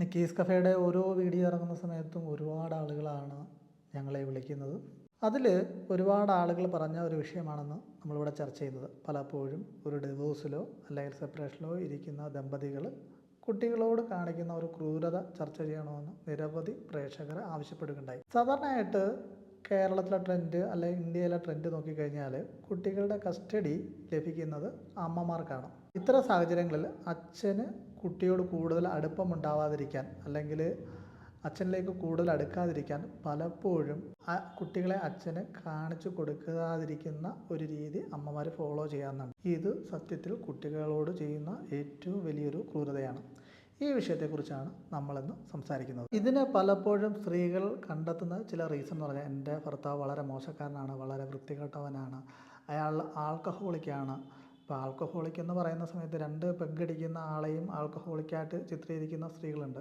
Nikki's കഫേയുടെ ഓരോ video ഇറങ്ങുന്ന സമയത്തും ഒരുപാട് ആളുകളാണ് ഞങ്ങളെ വിളിക്കുന്നത്. അതിൽ ഒരുപാട് ആളുകൾ പറഞ്ഞ ഒരു വിഷയമാണെന്ന് നമ്മളിവിടെ ചർച്ച ചെയ്യുന്നത്. പലപ്പോഴും ഒരു ഡിവോഴ്സിലോ അല്ലെങ്കിൽ സെപ്പറേഷനിലോ ഇരിക്കുന്ന ദമ്പതികൾ കുട്ടികളോട് കാണിക്കുന്ന ഒരു ക്രൂരത ചർച്ച ചെയ്യണമെന്ന് നിരവധി പ്രേക്ഷകർ ആവശ്യപ്പെടുകയുണ്ടായി. സാധാരണയായിട്ട് കേരളത്തിലെ ട്രെൻഡ് അല്ലെങ്കിൽ ഇന്ത്യയിലെ ട്രെൻഡ് നോക്കിക്കഴിഞ്ഞാൽ കുട്ടികളുടെ കസ്റ്റഡി ലഭിക്കുന്നത് അമ്മമാർക്കാണ്. ഇത്തരം സാഹചര്യങ്ങളിൽ അച്ഛന് കുട്ടിയോട് കൂടുതൽ അടുപ്പമുണ്ടാവാതിരിക്കാൻ അല്ലെങ്കിൽ അച്ഛനിലേക്ക് കൂടുതൽ അടുക്കാതിരിക്കാൻ പലപ്പോഴും കുട്ടികളെ അച്ഛന് കാണിച്ചു കൊടുക്കാതിരിക്കുന്ന ഒരു രീതി അമ്മമാർ ഫോളോ ചെയ്യാറുണ്ട്. ഇത് സത്യത്തിൽ കുട്ടികളോട് ചെയ്യുന്ന ഏറ്റവും വലിയൊരു ക്രൂരതയാണ്. ഈ വിഷയത്തെക്കുറിച്ചാണ് നമ്മളിന്ന് സംസാരിക്കുന്നത്. ഇതിന് പലപ്പോഴും സ്ത്രീകൾ കണ്ടെത്തുന്ന ചില റീസൺ എന്ന് പറഞ്ഞാൽ, എൻ്റെ ഭർത്താവ് വളരെ മോശക്കാരനാണ്, വളരെ വൃത്തികെട്ടവനാണ്, അയാൾ ആൽക്കഹോളിക്കാണ്. ഇപ്പോൾ ആൽക്കഹോളിക് എന്ന് പറയുന്ന സമയത്ത് രണ്ട് പെഗ്ഗടിക്കുന്ന ആളെയും ആൽക്കഹോളിക്കായിട്ട് ചിത്രീകരിക്കുന്ന സ്ത്രീകളുണ്ട്.